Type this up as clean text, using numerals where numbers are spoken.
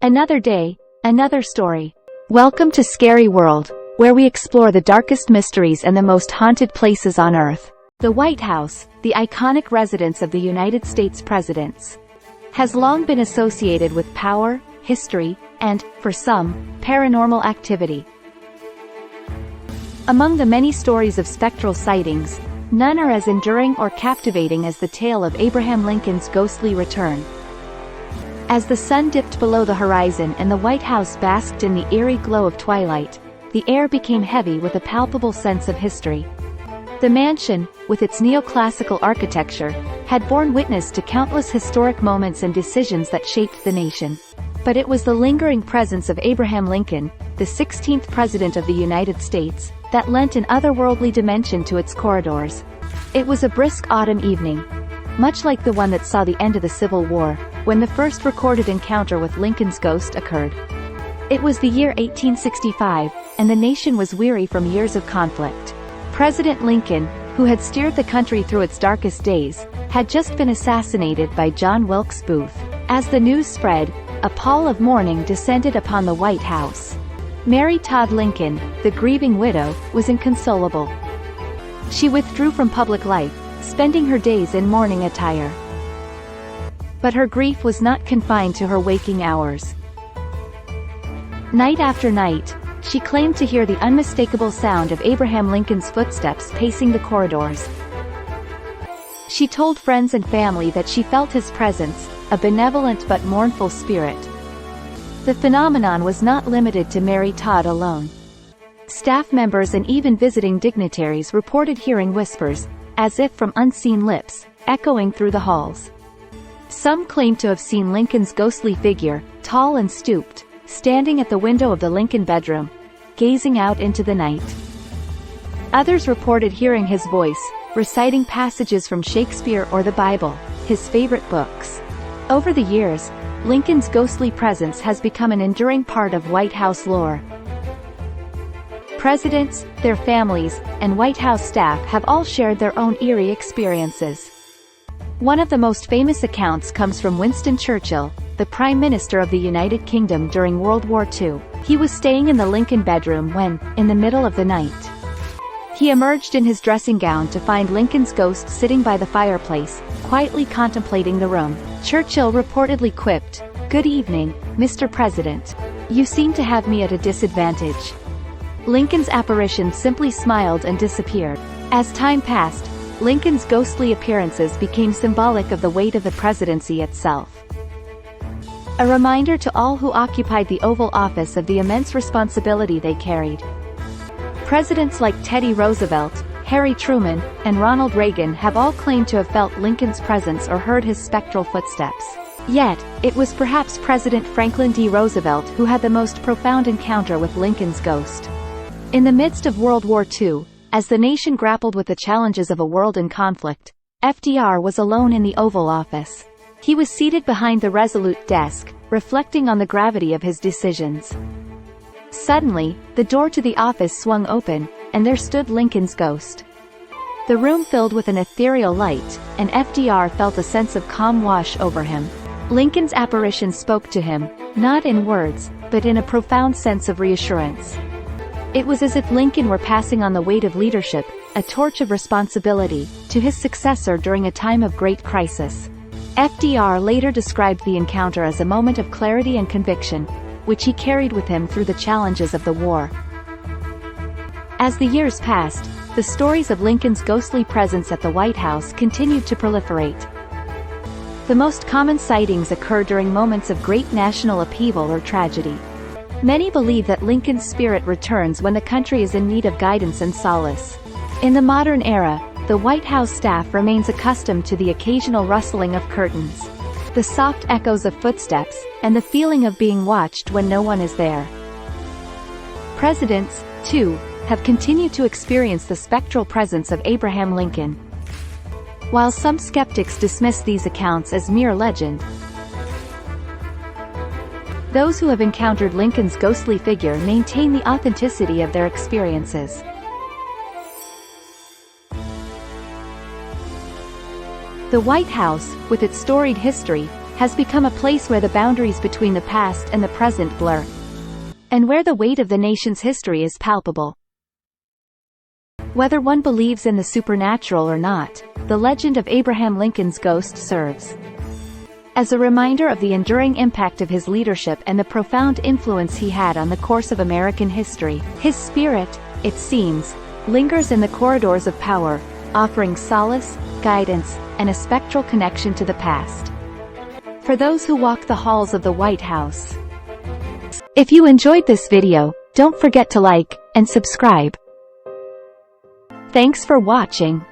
Another day, another story. Welcome to Scary World, where we explore the darkest mysteries and the most haunted places on Earth. The White House, the iconic residence of the United States presidents, has long been associated with power, history, and, for some, paranormal activity. Among the many stories of spectral sightings, none are as enduring or captivating as the tale of Abraham Lincoln's ghostly return. As the sun dipped below the horizon and the White House basked in the eerie glow of twilight, the air became heavy with a palpable sense of history. The mansion, with its neoclassical architecture, had borne witness to countless historic moments and decisions that shaped the nation. But it was the lingering presence of Abraham Lincoln, the 16th President of the United States, that lent an otherworldly dimension to its corridors. It was a brisk autumn evening, much like the one that saw the end of the Civil War, when the first recorded encounter with Lincoln's ghost occurred. It was the year 1865, and the nation was weary from years of conflict. President Lincoln, who had steered the country through its darkest days, had just been assassinated by John Wilkes Booth. As the news spread, a pall of mourning descended upon the White House. Mary Todd Lincoln, the grieving widow, was inconsolable. She withdrew from public life, spending her days in mourning attire. But her grief was not confined to her waking hours. Night after night, she claimed to hear the unmistakable sound of Abraham Lincoln's footsteps pacing the corridors. She told friends and family that she felt his presence, a benevolent but mournful spirit. The phenomenon was not limited to Mary Todd alone. Staff members and even visiting dignitaries reported hearing whispers, as if from unseen lips, echoing through the halls. Some claimed to have seen Lincoln's ghostly figure, tall and stooped, standing at the window of the Lincoln bedroom, gazing out into the night. Others reported hearing his voice, reciting passages from Shakespeare or the Bible, his favorite books. Over the years, Lincoln's ghostly presence has become an enduring part of White House lore. Presidents, their families, and White House staff have all shared their own eerie experiences. One of the most famous accounts comes from Winston Churchill, the Prime Minister of the United Kingdom during World War II. He was staying in the Lincoln bedroom when, in the middle of the night, he emerged in his dressing gown to find Lincoln's ghost sitting by the fireplace, quietly contemplating the room. Churchill reportedly quipped, "Good evening, Mr. President. You seem to have me at a disadvantage." Lincoln's apparition simply smiled and disappeared. As time passed, Lincoln's ghostly appearances became symbolic of the weight of the presidency itself. A reminder to all who occupied the Oval Office of the immense responsibility they carried. Presidents like Teddy Roosevelt, Harry Truman, and Ronald Reagan have all claimed to have felt Lincoln's presence or heard his spectral footsteps. Yet, it was perhaps President Franklin D. Roosevelt who had the most profound encounter with Lincoln's ghost. In the midst of World War II, as the nation grappled with the challenges of a world in conflict, FDR was alone in the Oval Office. He was seated behind the resolute desk, reflecting on the gravity of his decisions. Suddenly, the door to the office swung open, and there stood Lincoln's ghost. The room filled with an ethereal light, and FDR felt a sense of calm wash over him. Lincoln's apparition spoke to him, not in words, but in a profound sense of reassurance. It was as if Lincoln were passing on the weight of leadership, a torch of responsibility, to his successor during a time of great crisis. FDR later described the encounter as a moment of clarity and conviction, which he carried with him through the challenges of the war. As the years passed, the stories of Lincoln's ghostly presence at the White House continued to proliferate. The most common sightings occur during moments of great national upheaval or tragedy. Many believe that Lincoln's spirit returns when the country is in need of guidance and solace. In the modern era, the White House staff remains accustomed to the occasional rustling of curtains, the soft echoes of footsteps, and the feeling of being watched when no one is there. Presidents, too, have continued to experience the spectral presence of Abraham Lincoln. While some skeptics dismiss these accounts as mere legend, those who have encountered Lincoln's ghostly figure maintain the authenticity of their experiences. The White House, with its storied history, has become a place where the boundaries between the past and the present blur, and where the weight of the nation's history is palpable. Whether one believes in the supernatural or not, the legend of Abraham Lincoln's ghost serves as a reminder of the enduring impact of his leadership and the profound influence he had on the course of American history. His spirit, it seems, lingers in the corridors of power, offering solace, guidance, and a spectral connection to the past for those who walk the halls of the White House. If you enjoyed this video, don't forget to like and subscribe. Thanks for watching.